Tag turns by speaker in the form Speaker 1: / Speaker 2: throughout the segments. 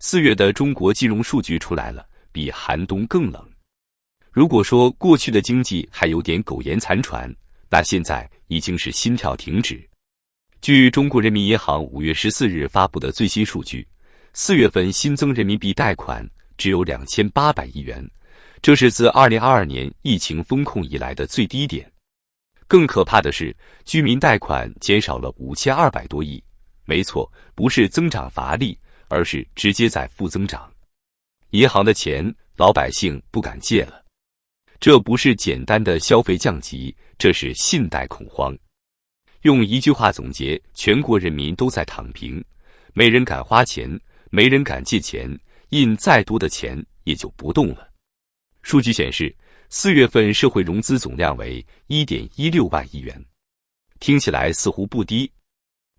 Speaker 1: 4月的中国金融数据出来了，比寒冬更冷。如果说过去的经济还有点苟延残喘，那现在已经是心跳停止。据中国人民银行5月14日发布的最新数据，4月份新增人民币贷款只有2800亿元，这是自2022年疫情封控以来的最低点。更可怕的是，居民贷款减少了5200多亿，没错，不是增长乏力，而是直接在负增长。银行的钱，老百姓不敢借了。这不是简单的消费降级，这是信贷恐慌。用一句话总结，全国人民都在躺平，没人敢花钱，没人敢借钱，印再多的钱也就不动了。数据显示，4月份社会融资总量为 1.16 万亿元，听起来似乎不低，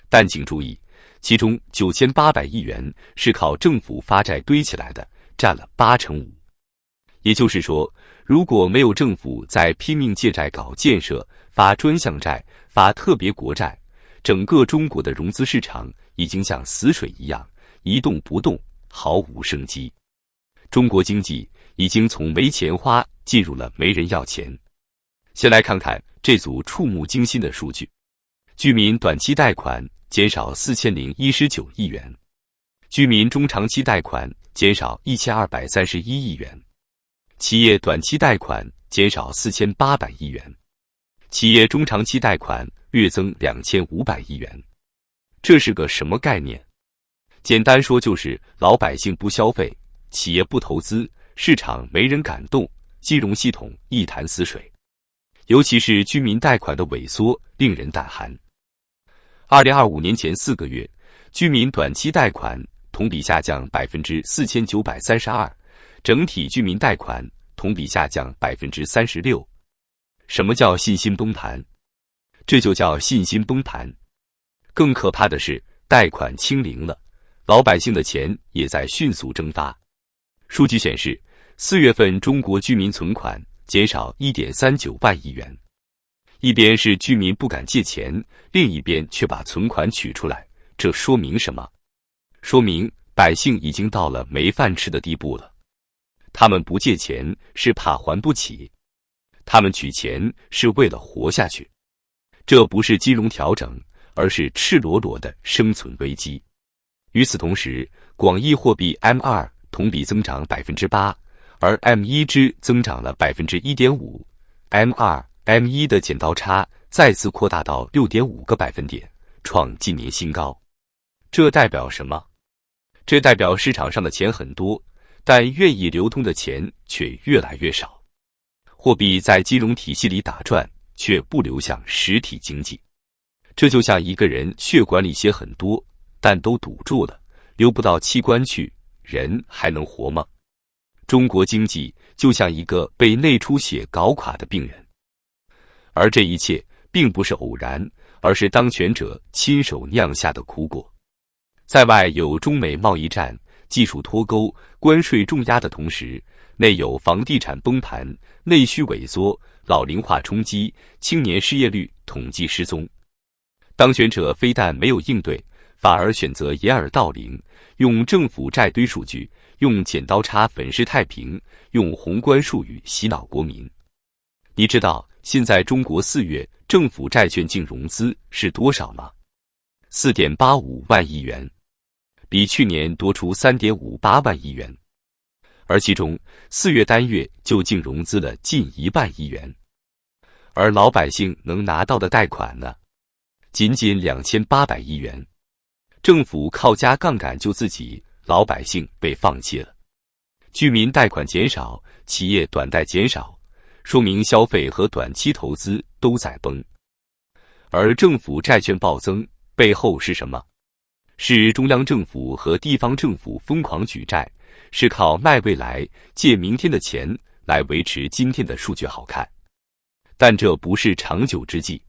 Speaker 1: 但请注意，其中9800亿元是靠政府发债堆起来的，占了85%。也就是说，如果没有政府在拼命借债搞建设，发专项债，发特别国债，整个中国的融资市场已经像死水一样一动不动，毫无生机。中国经济已经从没钱花进入了没人要钱。先来看看这组触目惊心的数据：居民短期贷款减少4019亿元，居民中长期贷款减少1231亿元，企业短期贷款减少4800亿元，企业中长期贷款略增2500亿元。这是个什么概念？简单说就是老百姓不消费，企业不投资，市场没人敢动，金融系统一潭死水。尤其是居民贷款的萎缩令人胆寒。2025年前4个月，居民短期贷款同比下降 4932%， 整体居民贷款同比下降 36%。 什么叫信心崩盘？这就叫信心崩盘。更可怕的是，贷款清零了，老百姓的钱也在迅速蒸发。数据显示，4月份中国居民存款减少 1.39 万亿元。一边是居民不敢借钱，另一边却把存款取出来，这说明什么？说明百姓已经到了没饭吃的地步了。他们不借钱是怕还不起，他们取钱是为了活下去。这不是金融调整，而是赤裸裸的生存危机。与此同时，广义货币 M2 同比增长 8%， 而 M1 只增长了 1.5%。M2、M1 的剪刀差再次扩大到 6.5个百分点，创近年新高。这代表什么？这代表市场上的钱很多，但愿意流通的钱却越来越少。货币在金融体系里打转，却不流向实体经济。这就像一个人血管里血很多，但都堵住了，流不到器官去，人还能活吗？中国经济就像一个被内出血搞垮的病人。而这一切并不是偶然，而是当权者亲手酿下的苦果。在外有中美贸易战、技术脱钩、关税重压的同时，内有房地产崩盘、内需萎缩、老龄化冲击、青年失业率统计失踪。当权者非但没有应对，反而选择掩耳盗铃，用政府债堆数据，用剪刀差粉饰太平，用宏观术语洗脑国民。你知道现在中国4月政府债券净融资是多少吗？ 4.85 万亿元，比去年多出 3.58 万亿元。而其中4月单月就净融资了近1万亿元。而老百姓能拿到的贷款呢？仅仅2800亿元。政府靠加杠杆救自己，老百姓被放弃了。居民贷款减少，企业短贷减少，说明消费和短期投资都在崩。而政府债券暴增背后是什么？是中央政府和地方政府疯狂举债，是靠卖未来、借明天的钱来维持今天的数据好看。但这不是长久之计。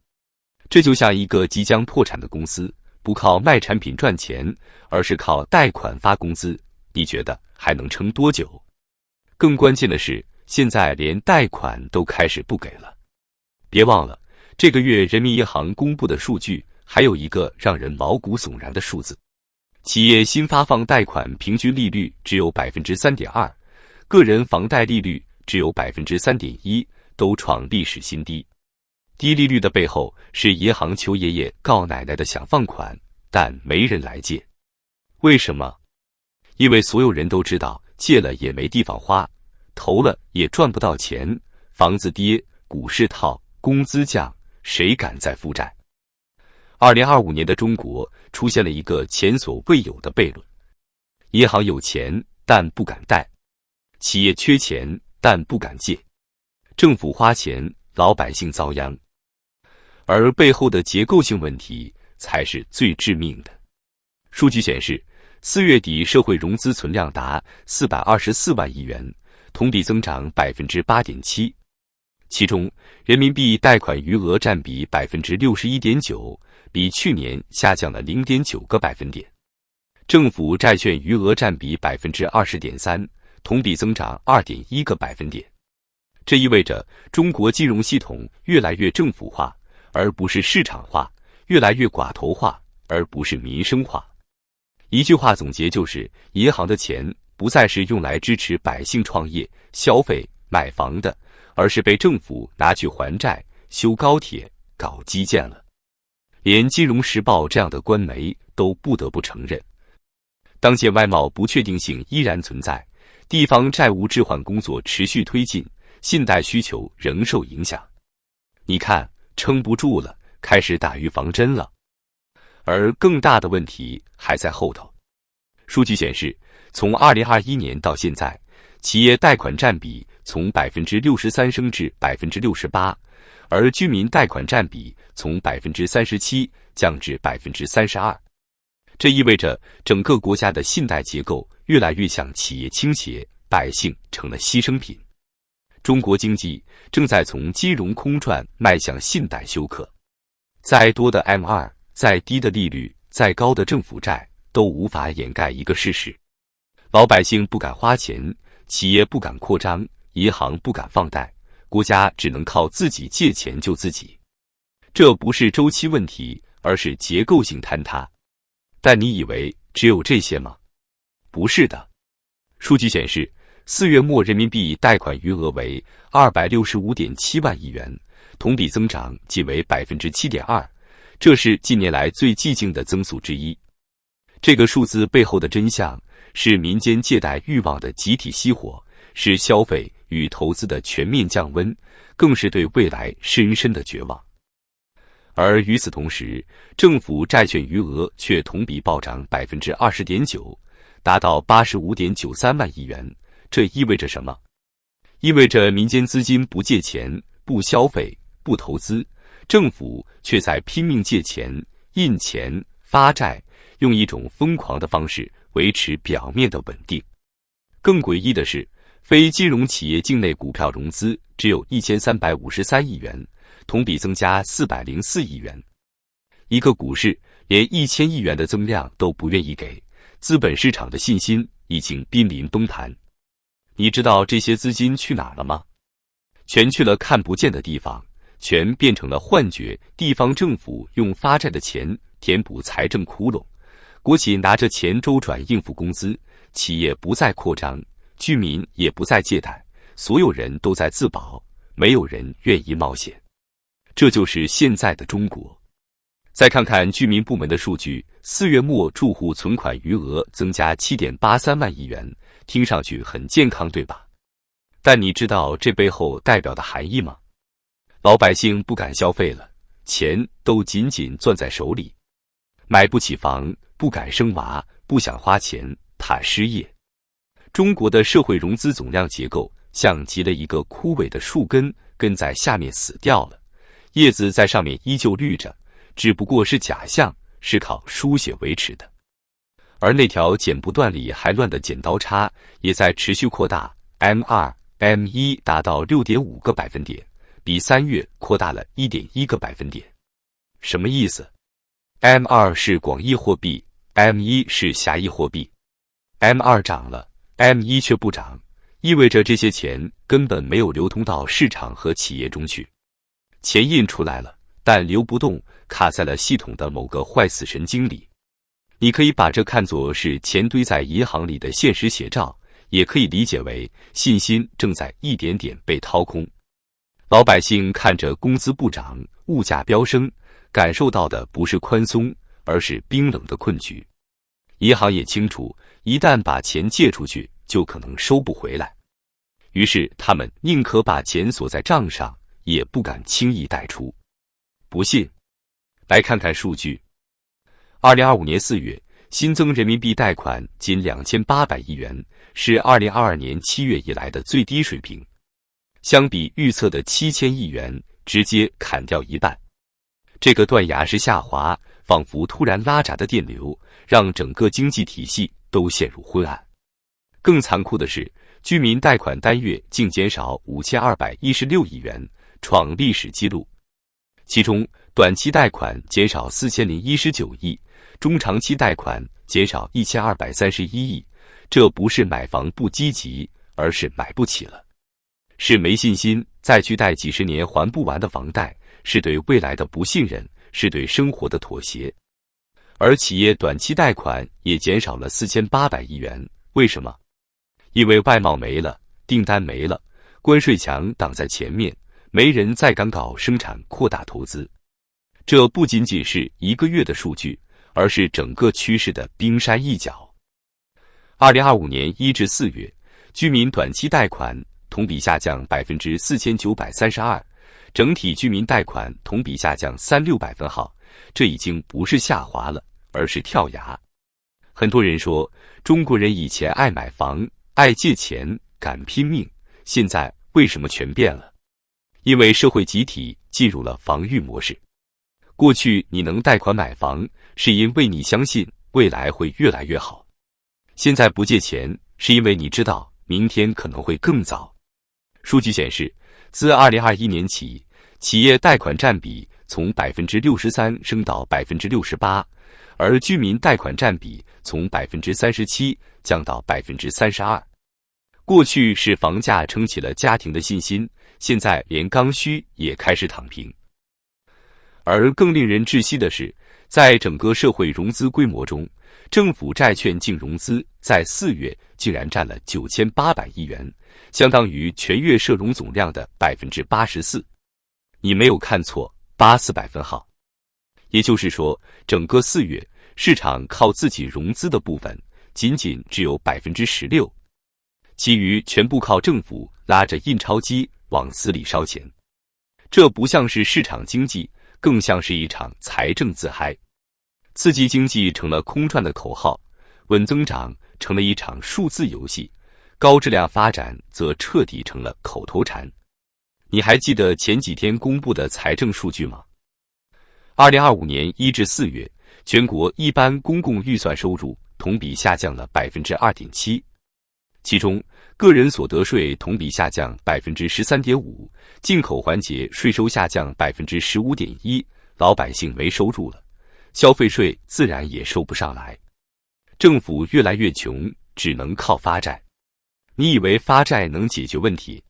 Speaker 1: 这就像一个即将破产的公司，不靠卖产品赚钱，而是靠贷款发工资，你觉得还能撑多久？更关键的是，现在连贷款都开始不给了。别忘了，这个月人民银行公布的数据还有一个让人毛骨悚然的数字企业新发放贷款平均利率只有 3.2%， 个人房贷利率只有 3.1%， 都创历史新低。低利率的背后是银行求爷爷告奶奶的想放款，但没人来借。为什么？因为所有人都知道借了也没地方花，投了也赚不到钱，房子跌，股市套，工资降，谁敢再负债？2025年的中国出现了一个前所未有的悖论：银行有钱但不敢贷，企业缺钱但不敢借，政府花钱，老百姓遭殃。而背后的结构性问题才是最致命的。数据显示，4月底社会融资存量达424万亿元，同比增长 8.7%。其中，人民币贷款余额占比 61.9%， 比去年下降了 0.9个百分点。政府债券余额占比 20.3%， 同比增长 2.1个百分点。这意味着中国金融系统越来越政府化，而不是市场化，越来越寡头化，而不是民生化。一句话总结就是，银行的钱不再是用来支持百姓创业、消费、买房的，而是被政府拿去还债、修高铁、搞基建了。连《金融时报》这样的官媒都不得不承认，当前外贸不确定性依然存在，地方债务置换工作持续推进，信贷需求仍受影响。你看，撑不住了，开始打预防针了。而更大的问题还在后头。数据显示，从2021年到现在，企业贷款占比从 63% 升至 68%， 而居民贷款占比从 37% 降至 32%。这意味着整个国家的信贷结构越来越向企业倾斜，百姓成了牺牲品。中国经济正在从金融空转迈向信贷休克。再多的 M2， 再低的利率，再高的政府债，都无法掩盖一个事实：老百姓不敢花钱，企业不敢扩张，银行不敢放贷，国家只能靠自己借钱救自己。这不是周期问题，而是结构性坍塌。但你以为只有这些吗？不是的。数据显示，4月末人民币贷款余额为 265.7 万亿元，同比增长仅为 7.2%， 这是近年来最寂静的增速之一。这个数字背后的真相是民间借贷欲望的集体熄火，是消费与投资的全面降温，更是对未来深深的绝望。而与此同时，政府债券余额却同比暴涨 20.9%， 达到 85.93 万亿元。这意味着什么？意味着民间资金不借钱、不消费、不投资，政府却在拼命借钱、印钱、发债，用一种疯狂的方式维持表面的稳定。更诡异的是，非金融企业境内股票融资只有1353亿元，同比增加404亿元。一个股市连1000亿元的增量都不愿意给，资本市场的信心已经濒临崩盘。你知道这些资金去哪儿了吗？全去了看不见的地方，全变成了幻觉。地方政府用发债的钱填补财政窟窿，国企拿着钱周转应付工资，企业不再扩张，居民也不再借贷，所有人都在自保，没有人愿意冒险。这就是现在的中国。再看看居民部门的数据，4月末住户存款余额增加 7.83 万亿元，听上去很健康，对吧？但你知道这背后代表的含义吗？老百姓不敢消费了，钱都紧紧攥在手里，买不起房，不敢生娃，不想花钱，怕失业。中国的社会融资总量结构像极了一个枯萎的树根，根在下面死掉了，叶子在上面依旧绿着，只不过是假象，是靠输血维持的。而那条剪不断理还乱的剪刀差也在持续扩大， M2、M1 达到 6.5个百分点，比3月扩大了 1.1个百分点。什么意思？ M2 是广义货币， M1 是狭义货币。 M2 涨了， M1 却不涨，意味着这些钱根本没有流通到市场和企业中去。钱印出来了，但流不动，卡在了系统的某个坏死神经里。你可以把这看作是钱堆在银行里的现实写照，也可以理解为信心正在一点点被掏空。老百姓看着工资不涨，物价飙升，感受到的不是宽松，而是冰冷的困局。银行也清楚，一旦把钱借出去，就可能收不回来。于是他们宁可把钱锁在账上，也不敢轻易贷出。不信，来看看数据。2025年4月，新增人民币贷款仅2800亿元，是2022年7月以来的最低水平。相比预测的7000亿元，直接砍掉一半。这个断崖式下滑，仿佛突然拉闸的电流，让整个经济体系都陷入昏暗。更残酷的是，居民贷款单月竟减少5216亿元，创历史纪录。其中，短期贷款减少4019亿，中长期贷款减少1231亿。这不是买房不积极，而是买不起了。是没信心再去贷几十年还不完的房贷，是对未来的不信任，是对生活的妥协。而企业短期贷款也减少了4800亿元，为什么？因为外贸没了，订单没了，关税墙挡在前面，没人再敢搞生产扩大投资。这不仅仅是一个月的数据，而是整个趋势的冰山一角。2025年1至4月，居民短期贷款同比下降4932%，整体居民贷款同比下降36%，这已经不是下滑了，而是跳崖。很多人说，中国人以前爱买房，爱借钱，敢拼命，现在为什么全变了？因为社会集体进入了防御模式。过去你能贷款买房，是因为你相信未来会越来越好。现在不借钱，是因为你知道明天可能会更糟。数据显示，自2021年起，企业贷款占比从 63% 升到 68%， 而居民贷款占比从 37% 降到 32%。过去是房价撑起了家庭的信心，现在连刚需也开始躺平。而更令人窒息的是，在整个社会融资规模中，政府债券净融资在4月竟然占了9800亿元，相当于全月社融总量的 84%。你没有看错，84百分号。也就是说，整个4月市场靠自己融资的部分仅仅只有 16%， 其余全部靠政府拉着印钞机往死里烧钱。这不像是市场经济，更像是一场财政自嗨。刺激经济成了空转的口号，稳增长成了一场数字游戏，高质量发展则彻底成了口头禅。你还记得前几天公布的财政数据吗？2025年1至4月，全国一般公共预算收入同比下降了 2.7%， 其中个人所得税同比下降 13.5%， 进口环节税收下降 15.1%， 老百姓没收入了，消费税自然也收不上来，政府越来越穷，只能靠发债。你以为发债能解决问题？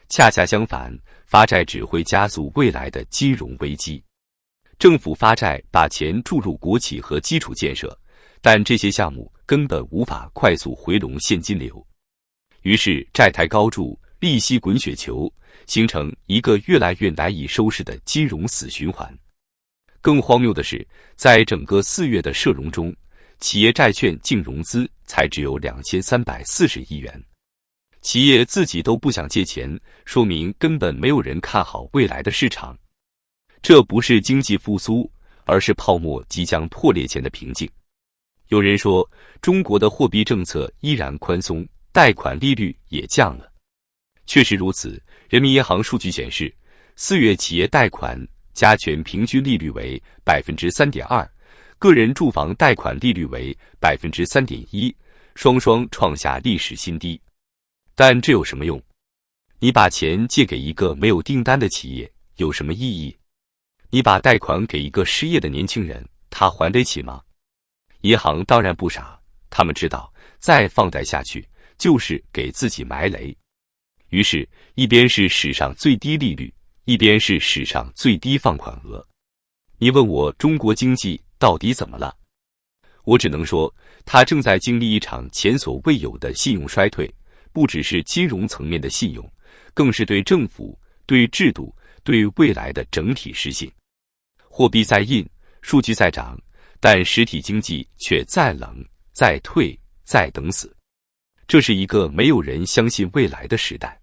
Speaker 1: 恰恰相反，发债只会加速未来的金融危机。政府发债把钱注入国企和基础建设，但这些项目根本无法快速回笼现金流。于是债台高筑，利息滚雪球，形成一个越来越难以收拾的金融死循环。更荒谬的是，在整个4月的社融中，企业债券净融资才只有2340亿元。企业自己都不想借钱，说明根本没有人看好未来的市场。这不是经济复苏，而是泡沫即将破裂前的平静。有人说，中国的货币政策依然宽松，贷款利率也降了。确实如此，人民银行数据显示，4月企业贷款加权平均利率为 3.2%， 个人住房贷款利率为 3.1%， 双双创下历史新低。但这有什么用？你把钱借给一个没有订单的企业，有什么意义？你把贷款给一个失业的年轻人，他还得起吗？银行当然不傻，他们知道再放贷下去就是给自己埋雷。于是，一边是史上最低利率，一边是史上最低放款额。你问我中国经济到底怎么了？我只能说，它正在经历一场前所未有的信用衰退，不只是金融层面的信用，更是对政府、对制度、对未来的整体失信。货币在印，数据在涨，但实体经济却在冷、在退、在等死。这是一个没有人相信未来的时代。